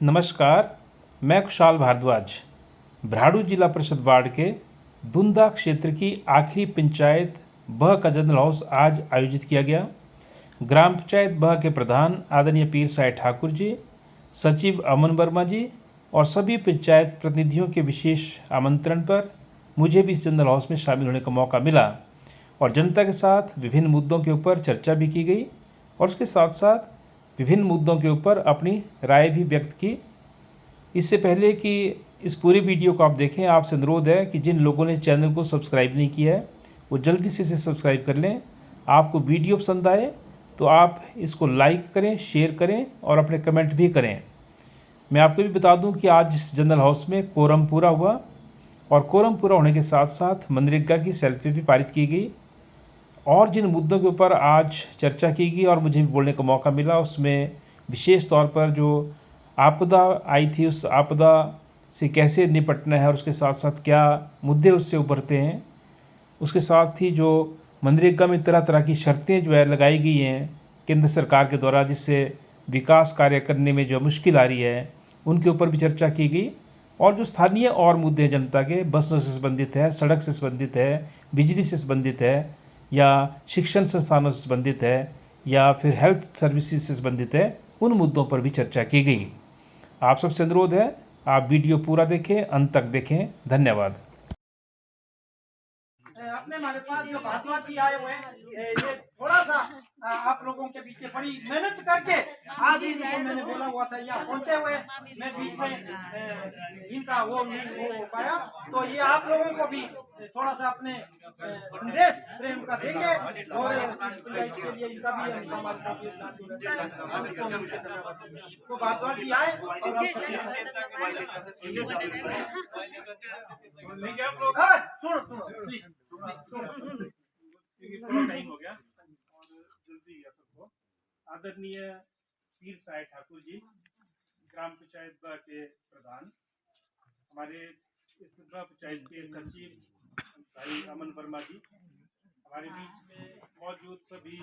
नमस्कार, मैं खुशहाल भारद्वाज। भ्राड़ू जिला परिषद वार्ड के धुंधा क्षेत्र की आखिरी पंचायत बह का जनरल हाउस आज आयोजित किया गया। ग्राम पंचायत बह के प्रधान आदरणीय पीर साहिब ठाकुर जी, सचिव अमन वर्मा जी और सभी पंचायत प्रतिनिधियों के विशेष आमंत्रण पर मुझे भी इस जनरल हाउस में शामिल होने का मौका मिला और जनता के साथ विभिन्न मुद्दों के ऊपर चर्चा भी की गई और उसके साथ साथ विभिन्न मुद्दों के ऊपर अपनी राय भी व्यक्त की। इससे पहले कि इस पूरी वीडियो को आप देखें, आपसे अनुरोध है कि जिन लोगों ने चैनल को सब्सक्राइब नहीं किया है वो जल्दी से इसे सब्सक्राइब कर लें। आपको वीडियो पसंद आए तो आप इसको लाइक करें, शेयर करें और अपने कमेंट भी करें। मैं आपको भी बता दूं कि आज इस जनरल हाउस में कोरम पूरा हुआ और कोरम पूरा होने के साथ साथ मनरेगा की सेल्फी भी पारित की गई और जिन मुद्दों के ऊपर आज चर्चा की गई और मुझे भी बोलने का मौका मिला, उसमें विशेष तौर पर जो आपदा आई थी, उस आपदा से कैसे निपटना है और उसके साथ साथ क्या मुद्दे उससे उभरते हैं, उसके साथ ही जो मनरेगा में तरह तरह की शर्तें जो है लगाई गई हैं केंद्र सरकार के द्वारा, जिससे विकास कार्य करने में जो मुश्किल आ रही है, उनके ऊपर भी चर्चा की गई। और जो स्थानीय और मुद्दे हैं जनता के, बसों से संबंधित है, सड़क से संबंधित है, बिजली से संबंधित है या शिक्षण संस्थानों से संबंधित है या फिर हेल्थ सर्विसेज से संबंधित है, उन मुद्दों पर भी चर्चा की गई। आप सबसे अनुरोध है, आप वीडियो पूरा देखें, अंत तक देखें। धन्यवाद। अपने हमारे पास जो भारद्वाज जी आए हुए हैं, ये थोड़ा सा आप लोगों के पीछे बड़ी मेहनत करके आज इनको मैंने बोला हुआ था यहाँ पहुंचे हुए, मैं बीच में इनका वो नहीं हो पाया, तो ये आप लोगों को भी थोड़ा सा अपने संदेश प्रेम का देंगे और के लिए इनका भी हमारे साथ तो भारद्वाज जी आए और हम सुनो सुनो प्लीज टाइम हो गया और जल्दी है सबको। आदरणीय पीर साहिब ठाकुर जी, ग्राम पंचायत बह के प्रधान, हमारे इस बह पंचायत के सचिव भाई अमन वर्मा जी, हमारे बीच में मौजूद सभी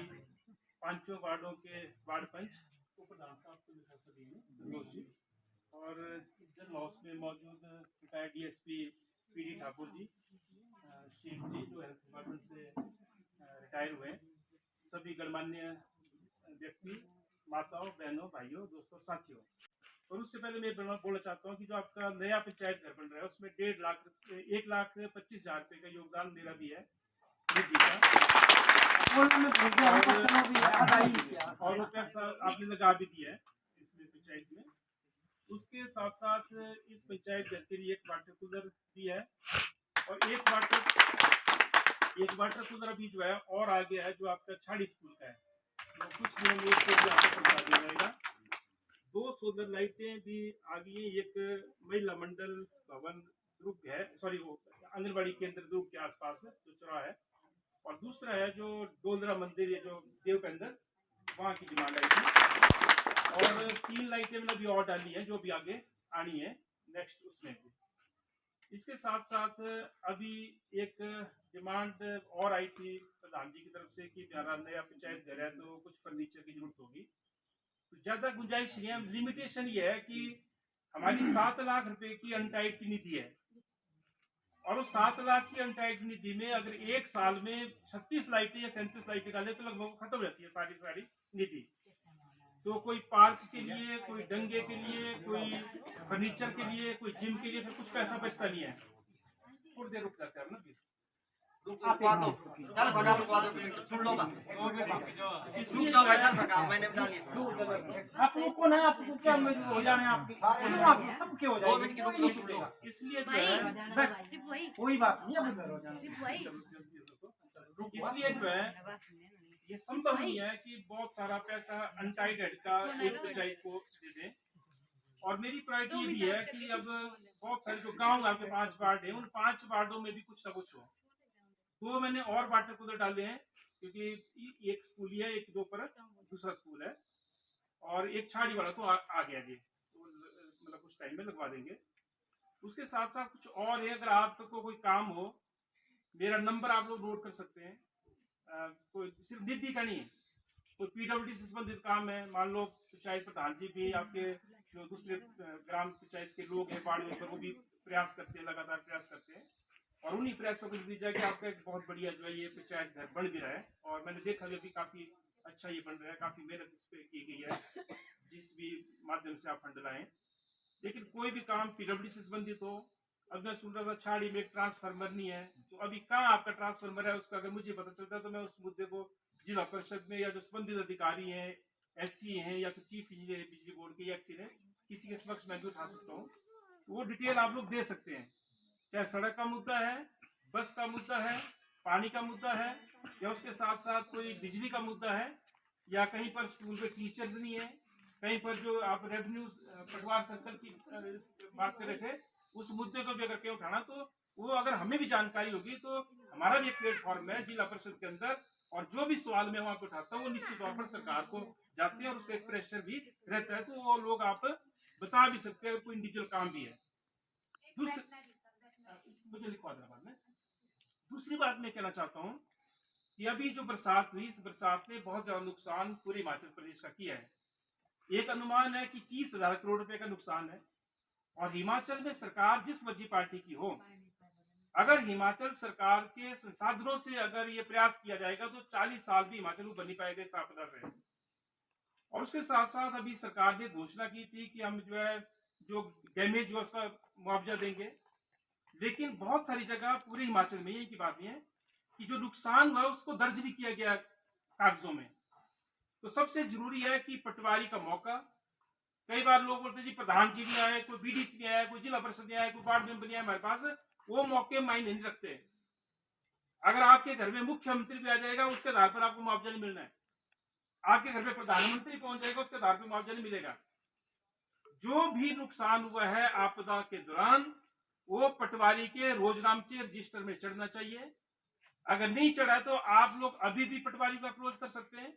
पांचों वार्डों के वार्ड पंच, उपप्रधान साहब सभी संतोष जी और जनरल हाउस में मौजूद retired DSP PD Thakur ji, Sikh जी जो हेल्थ डिपार्टमेंट से रिटायर हुए, सभी गणमान्य व्यक्ति, माताओं, बहनों, भाइयों, दोस्तों, साथियों। और उससे पहले मैं बोलना चाहता हूँ कि जो आपका नया पंचायत घर बन रहा है उसमें 1,25,000 रुपये का योगदान मेरा भी है, और वो पैसा आपने लगा भी दिया है इसमें पंचायत में। उसके साथ साथ इस पंचायत घर के लिए एक वाटर कूलर भी है और एक वाटर कूलर अभी जो है और आ गया है जो आपका छाड़ी स्कूल का है, तो कुछ दिनों में इसको भी आपको पहुंचा दिया जाएगा। 2 सोलर लाइटें भी आ गई हैं। एक महिला मंडल भवन दुर्ग है, सॉरी वो आंगनबाड़ी केंद्र दुर्ग के आसपास है जो चौराहा है, और दूसरा है जो डोलरा मंदिर है जो देव के अंदर, वहाँ की डिमांड आई थी। और 3 लाइटें मैंने अभी और डाली है जो भी आगे आनी है नेक्स्ट उसमें भी। इसके साथ साथ अभी एक डिमांड और आई थी प्रधान जी की तरफ से कि हमारा नया पंचायत घर है तो कुछ फर्नीचर की जरूरत होगी, तो ज्यादा गुंजाइश नहीं है। लिमिटेशन ये है कि हमारी 7 लाख रुपए की अनटाइड की निधि है और उस 7 लाख की अनटाइड निधि में अगर एक साल में 36 लाइटें या 37 लाइटें डाले तो लगभग खत्म हो जाती है सारी निधि। तो कोई पार्क के लिए, कोई दंगे के लिए, कोई फर्नीचर के लिए, कोई जिम के लिए फिर कुछ पैसा बचता नहीं है। थोड़ी देर रुक जाते हैं ना प्लीज। सर भगा रुकवा दो, सुन लो बस। रुक जाओ भाई सर, भगा मैंने बना लिया। आप लोग को ना, आपको क्या हो जाने आपके आप सबके हो 2 मिनट की जाएंगे, रुक लो, सुन लो। इसलिए जो है कोई बात नहीं, अब इधर हो जाना। इसलिए जो है ये संभव नहीं है कि बहुत सारा पैसा अनटाइड हेड का एक पंचायत को दे दें, और मेरी प्रायोरिटी ये भी है कि अब बहुत सारे जो गांव आपके 5 वार्ड हैं, उन 5 वार्डों में भी कुछ ना कुछ हो। तो मैंने और वाटर कूलर डाले हैं क्योंकि एक स्कूल है, एक 2 पर दूसरा स्कूल है और एक छाड़ी वाला तो आ गया जी, तो मतलब कुछ टाइम में लगवा देंगे। उसके साथ साथ कुछ और है, अगर आपको कोई काम हो, मेरा नंबर आप लोग नोट कर सकते हैं। कोई सिर्फ निधि का नहीं है, कोई पीडब्ल्यूडी से संबंधित काम है, मान लो पंचायत प्रधान जी भी आपके जो दूसरे ग्राम पंचायत के लोग हैं वार्ड मेंबर, वो भी प्रयास करते हैं, लगातार प्रयास करते हैं और उन्हीं प्रयासों को नतीजा कि आपका एक बहुत बढ़िया जो है ये पंचायत घर बन भी रहा है। और मैंने देखा कि अभी काफी अच्छा ये बन रहा है, काफी मेहनत इस पे की गई है जिस भी माध्यम से आप फंड लाएं। लेकिन कोई भी काम पीडब्ल्यूडी से संबंधित हो, अब मैं सुन रहा था छाड़ी में एक ट्रांसफार्मर नहीं है, तो अभी कहाँ आपका ट्रांसफार्मर है उसका अगर मुझे पता चलता है तो मैं उस मुद्दे को जिला परिषद में या जो संबंधित अधिकारी हैं, एससी हैं या फिर चीफ इंजीनियर बिजली बोर्ड के या किसी के समक्ष मैं भी उठा सकता हूँ। वो डिटेल आप लोग दे सकते हैं, चाहे सड़क का मुद्दा है, बस का मुद्दा है, पानी का मुद्दा है, या उसके साथ साथ कोई बिजली का मुद्दा है, या कहीं पर स्कूल में टीचर्स नहीं है, कहीं पर जो आप रेवेन्यू पटवार सर्कल की बात कर रहे थे उस मुद्दे को भी अगर कहीं उठाना तो वो अगर हमें भी जानकारी होगी तो हमारा भी एक प्लेटफॉर्म है जिला परिषद के अंदर, और जो भी सवाल मैं वहां पे उठाता हूँ वो निश्चित तौर पर सरकार को जाते हैं और उसका एक प्रेशर भी रहता है, तो वो लोग आप बता भी सकते हैं, कोई इंडिविजुअल काम भी है। मुझे लिखवा देना बाद में। दूसरी बात मैं कहना चाहता हूँ कि अभी जो बरसात हुई, इस बरसात ने बहुत ज्यादा नुकसान पूरे हिमाचल प्रदेश का किया है। एक अनुमान है कि 30,000 करोड़ रुपए का नुकसान है। और हिमाचल में सरकार जिस मर्जी पार्टी की हो, अगर हिमाचल सरकार के संसाधनों से अगर ये प्रयास किया जाएगा तो 40 साल भी हिमाचल को बन नहीं पाएगा इस आपदा से। और उसके साथ साथ अभी सरकार ने घोषणा की थी कि हम जो है जो डैमेज हुआ उसका मुआवजा देंगे, लेकिन बहुत सारी जगह पूरे हिमाचल में यही की बात है कि जो नुकसान हुआ उसको दर्ज नहीं किया गया कागजों में। तो सबसे जरूरी है कि पटवारी का मौका, कई बार लोग बोलते जी प्रधान जी नहीं आए, कोई बीडीसी नहीं आया, कोई जिला परिषद नहीं आया, कोई वार्ड मेंबर नहीं आया हमारे पास, वो मौके मायने नहीं रखते। अगर आपके घर में मुख्यमंत्री भी आ जाएगा उसके आधार पर आपको मुआवजा नहीं मिलना है, आपके घर में प्रधानमंत्री पहुंच जाएगा उसके आधार पर मुआवजा नहीं मिलेगा। जो भी नुकसान हुआ है आपदा के दौरान वो पटवारी के रोजनामचे रजिस्टर में चढ़ना चाहिए। अगर नहीं चढ़ा तो आप लोग अभी भी पटवारी को अप्रोच कर सकते हैं।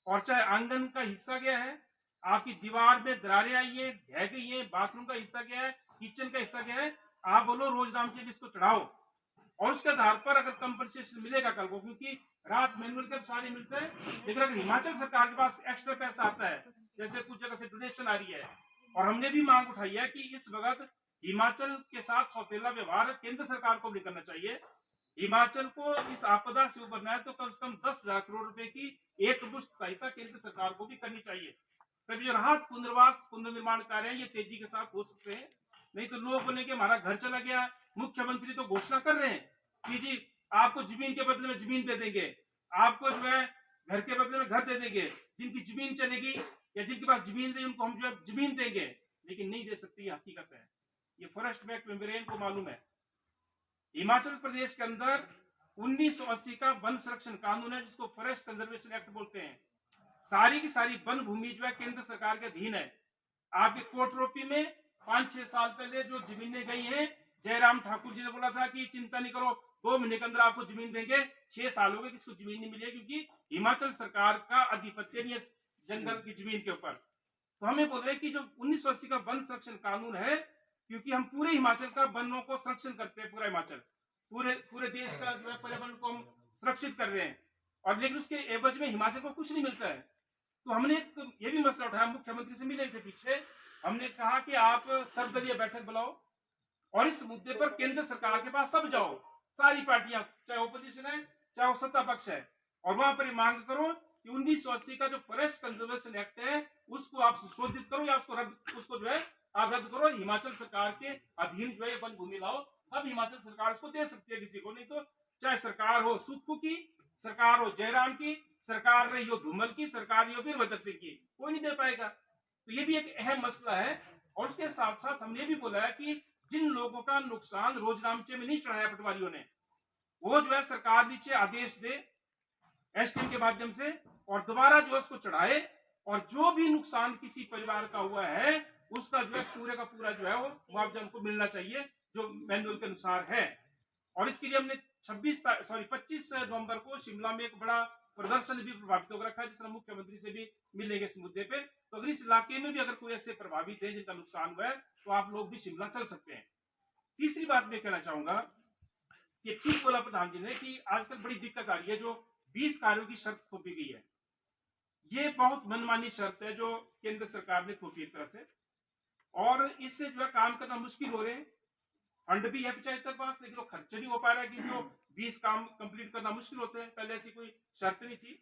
और चाहे आंगन का हिस्सा गया है, आपकी दीवार में दरारें आई है, ढह गई है, बाथरूम का हिस्सा गया है, किचन का हिस्सा गया है, आप बोलो रोजनामचे जिसको चढ़ाओ और उसके आधार पर अगर कंपनसेशन मिलेगा कल को, क्योंकि रात मैनुअल के सारे मिलते हैं, लेकिन अगर हिमाचल सरकार के पास एक्स्ट्रा पैसा आता है, जैसे कुछ जगह से डोनेशन आ रही है, और हमने भी मांग उठाई है कि इस वक्त हिमाचल के साथ सौतेला व्यवहार केंद्र सरकार को भी करना चाहिए। हिमाचल को इस आपदा से उबरना है तो कम से कम 10,000 करोड़ रुपए की एक मुश्त सहायता केंद्र सरकार को भी करनी चाहिए। तभी जो राहत पुनर्वास पुनर्निर्माण कार्य ये तेजी के साथ हो सकते हैं। नहीं तो लोग बोलेंगे हमारा घर चला गया, मुख्यमंत्री तो घोषणा कर रहे हैं कि जी आपको जमीन के बदले में जमीन दे देंगे, आपको जो है घर के बदले में घर दे देंगे, जिनकी जमीन चलेगी या जिनके पास जमीन नहीं उनको हम जो है जमीन देंगे, लेकिन नहीं दे सकती, ये हकीकत है। ये फॉरेस्ट एक्ट मेंबरेन को मालूम है। हिमाचल प्रदेश के अंदर 1980 का वन संरक्षण कानून है जिसको फॉरेस्ट कंजर्वेशन एक्ट बोलते हैं। सारी की सारी वन भूमि जो है केंद्र सरकार के अधीन है। आपके कोटरोपी में 5-6 साल पहले जो जमीनें गई हैं, जयराम ठाकुर जी ने बोला था कि चिंता नहीं करो 2 महीने के अंदर आपको जमीन देंगे। 6 साल हो गए किसको जमीन नहीं मिली, क्योंकि हिमाचल सरकार का अधिपत्य नहीं है जंगल की जमीन के ऊपर। तो हमें बोल रहे कि जो 1980 का वन संरक्षण कानून है, क्योंकि हम पूरे हिमाचल का वनों को संरक्षण करते हैं, पूरा हिमाचल पूरे देश का जो है पर्यावरण को हम सुरक्षित कर रहे हैं, और लेकिन उसके एवज में हिमाचल को कुछ नहीं मिलता है। तो हमने ये भी मसला उठाया, मुख्यमंत्री से मिले थे पीछे, हमने कहा कि आप सर्वदलीय बैठक बुलाओ और इस मुद्दे पर केंद्र सरकार के पास सब जाओ, सारी पार्टियां, चाहे ओपोजिशन है चाहे सत्ता पक्ष है, और वहां पर मांग करो कि 1980 का जो फॉरेस्ट कंजर्वेशन एक्ट है उसको आप संशोधित करो या उसको जो है आप रद्द करो, हिमाचल सरकार के अधीन जो है वन भूमि लाओ। अब हिमाचल सरकार उसको दे सकती है किसी को, नहीं तो चाहे सरकार हो सुक्खू की, सरकार हो जयराम की, सरकार रही हो धूमल की, सरकार रही हो वीरभद्र सिंह की, कोई नहीं दे पाएगा। तो ये भी एक अहम मसला है। और उसके साथ साथ हमने भी बोला है कि जिन लोगों का नुकसान रोजनामचे में नहीं चढ़ाया पटवारियों ने, वो जो है सरकार नीचे आदेश दे एसटीएम के माध्यम से और दोबारा जो है उसको चढ़ाए, और जो भी नुकसान किसी परिवार का हुआ है उसका जो है पूरे का पूरा जो है वो मुआवजा उनको मिलना चाहिए जो मैनुअल के अनुसार है। और इसके लिए हमने 25 नवंबर को शिमला में एक बड़ा प्रदर्शन भी प्रभावित होकर रखा है, जिसमें मुख्यमंत्री से भी मिलेंगे इस मुद्दे पे। तो अगर इस इलाके में भी अगर कोई ऐसे प्रभावित है जिनका नुकसान हुआ है तो आप लोग भी शिमला चल सकते हैं। तीसरी बात मैं कहना चाहूंगा कि ठीक बोला प्रधान जी ने कि आजकल बड़ी दिक्कत आ रही है, जो 20 कार्यों की शर्त थोपी गई है, ये बहुत मनमानी शर्त है जो केंद्र सरकार ने थोपी एक तरह से। और इससे जो है काम करना मुश्किल हो रहे हैं। फंड भी है पंचायत के पास, लेकिन वो खर्च नहीं हो पा रहा है कि जो 20 काम कंप्लीट करना मुश्किल होते हैं। पहले ऐसी कोई शर्त नहीं थी।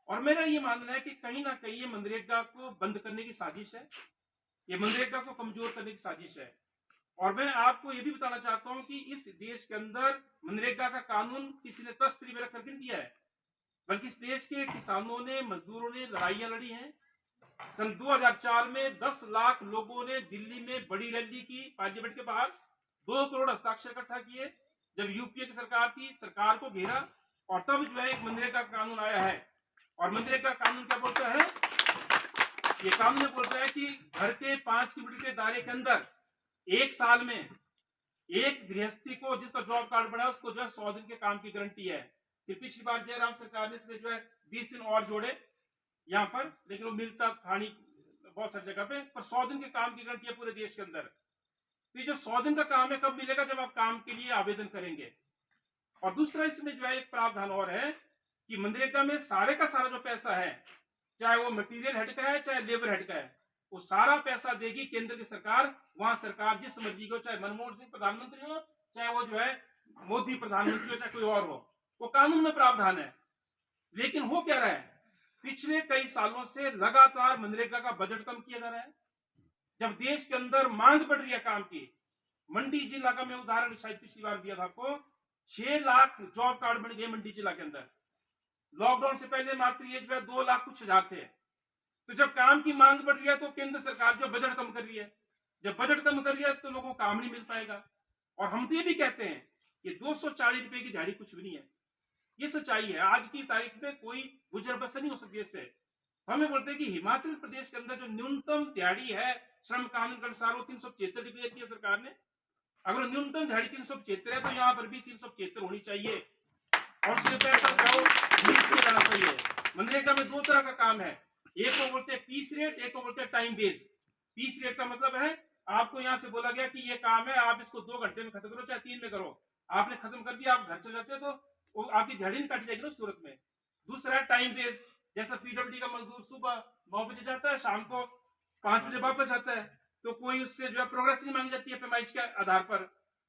और मेरा ये मानना है कि कहीं ना कहीं ये मनरेगा को बंद करने की साजिश है, ये मनरेगा को कमजोर करने की साजिश है। और मैं आपको ये भी बताना चाहता हूं कि इस देश के अंदर मनरेगा का कानून किसी ने तस्तरी में रख करके दिया है, बल्कि इस देश के किसानों ने, मजदूरों ने लड़ाइयां लड़ी हैं। सन 2004 में 10 लाख लोगों ने दिल्ली में बड़ी रैली की, पार्लियामेंट के बाहर 2 करोड़ हस्ताक्षर इकट्ठा किए। जब यूपीए की सरकार थी, सरकार को घेरा और तब जो है एक मनरेगा का कानून आया है। और मनरेगा कानून क्या बोलता है? ये कानून बोलता है कि घर के 5 किलोमीटर के दायरे के अंदर 1 साल में एक गृहस्थी को जिसका जॉब कार्ड बना उसको जो है 100 दिन के काम की गारंटी है। फिर पिछली बार जयराम सरकार ने इसमें जो है 20 दिन और जोड़े यहाँ पर, लेकिन वो मिलता था नहीं बहुत सारी जगह पे, पर 100 दिन के काम की गारंटी है पूरे देश के अंदर। तो ये जो 100 दिन का काम है कब मिलेगा? जब आप काम के लिए आवेदन करेंगे। और दूसरा इसमें जो है एक प्रावधान और है कि मनरेगा में सारे का सारा जो पैसा है, चाहे वो मटेरियल हेड का है चाहे लेबर हेड का है, वो सारा पैसा देगी केंद्र की सरकार। वहां सरकार जिस मर्जी को, चाहे मनमोहन सिंह प्रधानमंत्री हो, चाहे वो जो है मोदी प्रधानमंत्री हो, चाहे कोई और हो, वो कानून में प्रावधान है। लेकिन हो क्या रहा है? पिछले कई सालों से लगातार मनरेगा का बजट कम किया जा रहा है। जब देश के अंदर मांग बढ़ रही है काम की, मंडी जिला का मैं उदाहरण शायद पिछली बार दिया था आपको, 6 लाख जॉब कार्ड बन गए मंडी जिला के अंदर। लॉकडाउन से पहले मात्र ये जो है 2 लाख कुछ हजार थे। तो जब काम की मांग बढ़ रही है तो केंद्र सरकार जो बजट कम कर रही है, जब बजट कम कर रही है तो लोगों को काम नहीं मिल पाएगा। और हम तो ये भी कहते हैं कि 240 रुपए की दिहाड़ी कुछ भी नहीं है, ये सच्चाई है। आज की तारीख में कोई गुजर बसर नहीं हो सकती इससे। हमें बोलते हैं कि हिमाचल प्रदेश के अंदर जो न्यूनतम दिहाड़ी है श्रम कानून के अनुसार वो 375 डिक्लेयर किया सरकार ने। अगर न्यूनतम दिहाड़ी 375 है तो यहाँ पर भी 375 होनी चाहिए और उसके पैसा किया जाना चाहिए। मनरेगा में 2 तरह का काम है, एक को बोलते हैं पीस रेट, एक को बोलते हैं टाइम बेस्ड। पीस रेट का मतलब है आपको यहाँ से बोला गया कि ये काम है, आप इसको 2 घंटे में खत्म करो चाहे 3 में करो, आपने खत्म कर दिया, आप घर चले जाते हो तो वो आपकी दिहाड़ी नहीं काटी जाएगी ना सूरत में। दूसरा है टाइम बेस्ड, जैसा पीडब्ल्यूडी का मजदूर सुबह 9 बजे जाता है, शाम को 5 बजे वापस आता है, तो कोई उससे जो है प्रोग्रेस नहीं मांगी जाती है पैमाइश के आधार पर।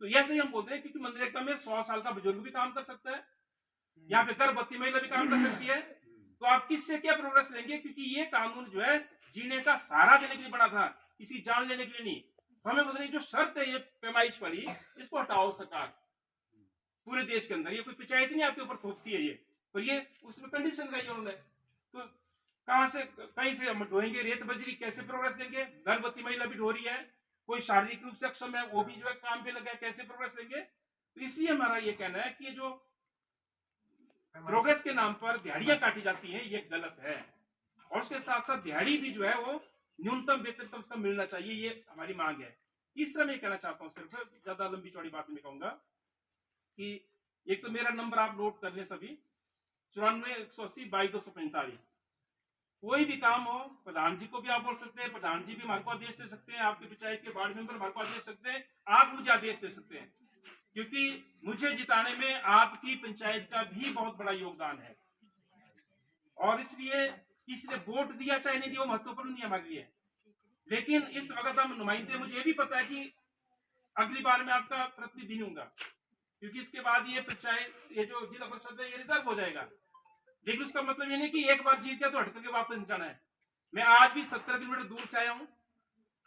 तो ऐसे ही हम बोलते हैं क्योंकि मनरेगा में 100 साल का बुजुर्ग भी काम कर सकता है, यहाँ पे गर्भवती महिला भी काम कर सकती है। तो आप किससे क्या प्रोग्रेस लेंगे? क्योंकि ये कानून जो है जीने का सहारा देने के लिए बना था, किसी जान लेने के लिए नहीं। हमें बोलते जो शर्त है ये पैमाइश वाली, इसको हटाओ सरकार पूरे देश के अंदर। ये कोई पंचायत नहीं आपके ऊपर थोपती है ये, पर ये उसमें कंडीशन लगाई उन्होंने। तो कहां से, कहीं से हम ढोएंगे रेत बजरी, कैसे प्रोग्रेस देंगे? गर्भवती महिला भी ढो रही है, कोई शारीरिक रूप से अक्षम है वो भी जो है काम पे लगा है, कैसे प्रोग्रेस देंगे? तो इसलिए हमारा ये कहना है कि जो प्रोग्रेस के नाम पर दिहाड़ियां काटी जाती हैं ये गलत है। और उसके साथ साथ दिहाड़ी भी जो है वो न्यूनतम वेतन कम से कम मिलना चाहिए, ये हमारी मांग है। तीसरा मैं कहना चाहता हूँ, सिर्फ ज्यादा लंबी चौड़ी बात नहीं कहूंगा, कि एक तो मेरा नंबर आप नोट कर लें सभी, 94-180-2245। कोई भी काम हो, प्रधान जी को भी आप बोल सकते हैं, प्रधान जी भी हमारे को आदेश दे सकते हैं, आपके पंचायत के वार्ड मेंबर हमारे को आदेश दे सकते हैं, आप मुझे आदेश दे सकते हैं, क्योंकि मुझे जिताने में आपकी पंचायत का भी बहुत बड़ा योगदान है। और इसलिए किसी ने वोट दिया चाहे नहीं दिया वो महत्वपूर्ण नहीं हमारे लिए। लेकिन इस वक्त हम नुमाइंदे, मुझे भी पता है कि अगली बार मैं आपका प्रतिनिधि हूंगा, क्योंकि इसके बाद ये पंचायत, ये जो जिला परिषद है ये रिजर्व हो जाएगा। लेकिन उसका मतलब ये नहीं कि एक बार जीत गया तो हट करके वापस नहीं जाना है। मैं आज भी 70 किलोमीटर दूर से आया हूँ,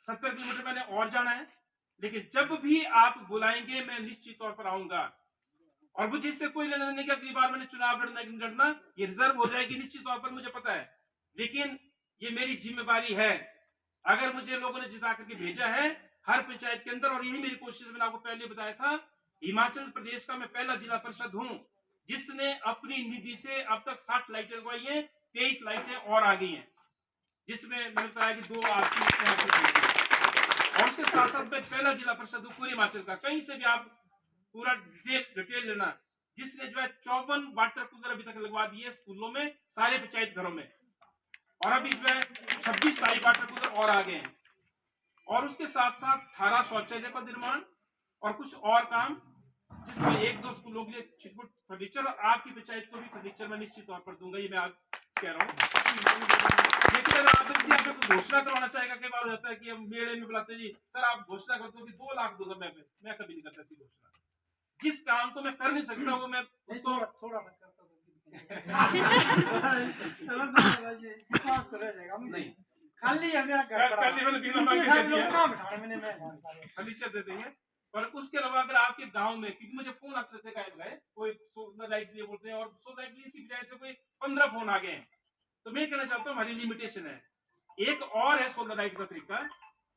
70 किलोमीटर मैंने और जाना है, लेकिन जब भी आप बुलाएंगे मैं निश्चित तौर पर आऊंगा। और मुझे इससे कोई लेना देने की अगली बार मैंने चुनाव लड़ना ये रिजर्व हो जाएगी निश्चित तौर पर, मुझे पता है। लेकिन ये मेरी जिम्मेवारी है, अगर मुझे लोगों ने जिता करके भेजा है हर पंचायत के अंदर, और यही मेरी कोशिश, मैंने आपको पहले बताया था, हिमाचल प्रदेश का मैं पहला जिला परिषद हूं जिसने अपनी निधि से अब तक 60 लाइटें लगवाई हैं, 23 लाइटें और आ गई हैं, जिसमें मैंने बताया कि 2 आपकी। और उसके साथ साथ मैं पहला जिला परिषद हूँ पूरे हिमाचल का, कहीं से भी आप पूरा डिटेल लेना, जिसने जो है 54 वाटर कूलर अभी तक लगवा दिए स्कूलों में, सारे पंचायत घरों में, और अभी जो है 26 लाइव वाटर कूलर और आ गए हैं। और उसके साथ साथ 18 शौचालय का निर्माण और कुछ और काम, जिसमें 1-2 स्कूलों के लिए छिटपुट फर्नीचर, और आपकी पंचायत को भी फर्नीचर में निश्चित तौर पर दूंगा, ये मैं आज कह रहा हूँ। लेकिन अगर आप इनसे आपको घोषणा करवाना चाहेगा, कई बार हो जाता है कि हम मेले में बुलाते हैं जी सर आप घोषणा करते हो कि 2 लाख दूंगा मैं कभी नहीं करता ऐसी घोषणा। जिस काम को मैं कर नहीं सकता वो मैं उसको थोड़ा सा करता नहीं खाली है मेरा घर कल मैंने बिना मांगे दे दिया मैंने हमेशा दे देंगे। पर उसके अलावा अगर आपके गांव में, क्योंकि मुझे फोन आते रहते गाय लगाए, कोई सोलर लाइट लिए बोलते हैं और सोलर लाइट इसी वजह से कोई 15 फोन आ गए हैं। तो मैं कहना चाहता हूँ हमारी लिमिटेशन है। एक और है सोलर लाइट का तरीका,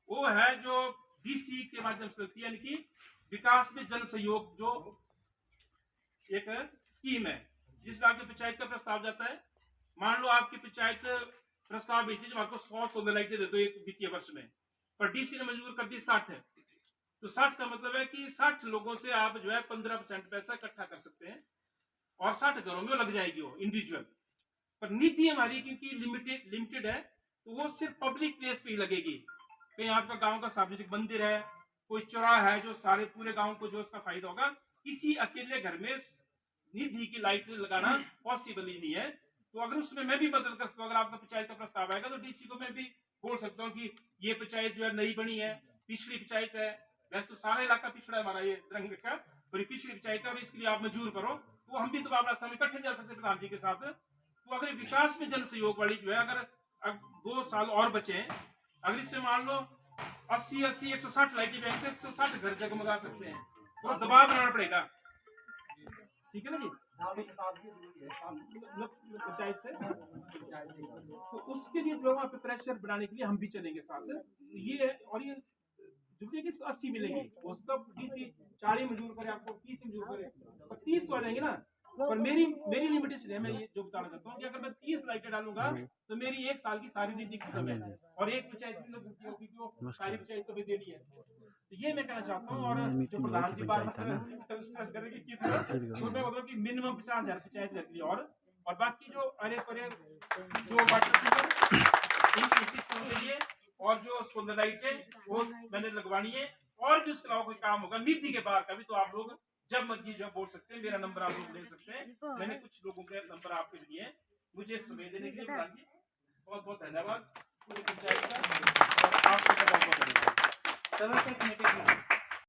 वो है जो डीसी के माध्यम से होती है, यानी कि विकास में जन सहयोग जो एक स्कीम है, जिसमें आपकी पंचायत का प्रस्ताव जाता है। मान लो आपकी पंचायत प्रस्ताव भेजती है जो आपको 100 सोलर लाइटें दे दो एक वित्तीय वर्ष में, पर डीसी ने मंजूर कर दी 60 है, तो 60 का मतलब है कि 60 लोगों से आप जो है 15% पैसा इकट्ठा कर सकते हैं और 60 घरों में लग जाएगी वो इंडिविजुअल। पर निधि हमारी क्योंकि लिमिटेड है, तो वो सिर्फ पब्लिक प्लेस पे ही लगेगी। कहीं आपका गांव का सार्वजनिक मंदिर है, कोई चौराहा है जो सारे पूरे गांव को जो उसका फायदा होगा, किसी अकेले घर में निधि की लाइट लगाना पॉसिबल ही नहीं है। तो अगर उसमें मैं भी बदल कर सकता हूँ, अगर आपका पंचायत का प्रस्ताव आएगा तो डीसी को मैं भी बोल सकता हूँ कि ये पंचायत जो है नई बनी है, पिछली पंचायत है, वैसे तो सारा इलाका पिछड़ा है हमारा ये रंग का, बड़ी पिछली पंचायत है और इसके लिए आप मंजूर करो, तो हम भी तो रास्ता में इकट्ठे जा सकते प्रधान जी के साथ। तो अगर विकास में जन सहयोग वाली जो है, अगर 2 साल और बचे हैं, अगर इससे मान लो 80 160 लाइटें बैठ 160 घर जगमगा सकते हैं, तो दबाव बनाना पड़ेगा। ठीक है ना जी, पंचायत से, तो उसके लिए जो वहाँ पे प्रेशर बढ़ाने के लिए हम भी चलेंगे साथ। ये और ये जुटेगी 80 मिलेंगे, उसका डीसी 40 मंजूर करे, आपको 30 मंजूर करे, पर 30 तो आ जाएंगे ना। पर मेरी लिमिटेशन है, मैं ये जो बताना चाहता हूँ कि अगर मैं 30 लाइटें डालूंगा तो मेरी 1 साल की सारी निधि खत्म है और एक पंचायत भी लग सकती होगी जो सारी पंचायत को भी देनी है। तो ये मैं कहना चाहता हूँ। और जो प्रधान जी बार तो मैं मतलब कि मिनिमम 50,000 पंचायत रख ली, और बाकी जो अरे परे जो वाटर इस सिस्टम के लिए और जो सोलर लाइट है वो मैंने लगवानी है। और भी उसके अलावा कोई काम होगा निधि के बाहर का भी, तो आप लोग जब मर्जी जब बोल सकते हैं, मेरा नंबर आप लोग ले सकते हैं। मैंने कुछ लोगों के नंबर आपके लिए मुझे समय देने के लिए प्रधान जी बहुत बहुत धन्यवाद पूरी पंचायत का, और आपका बहुत बहुत धन्यवाद।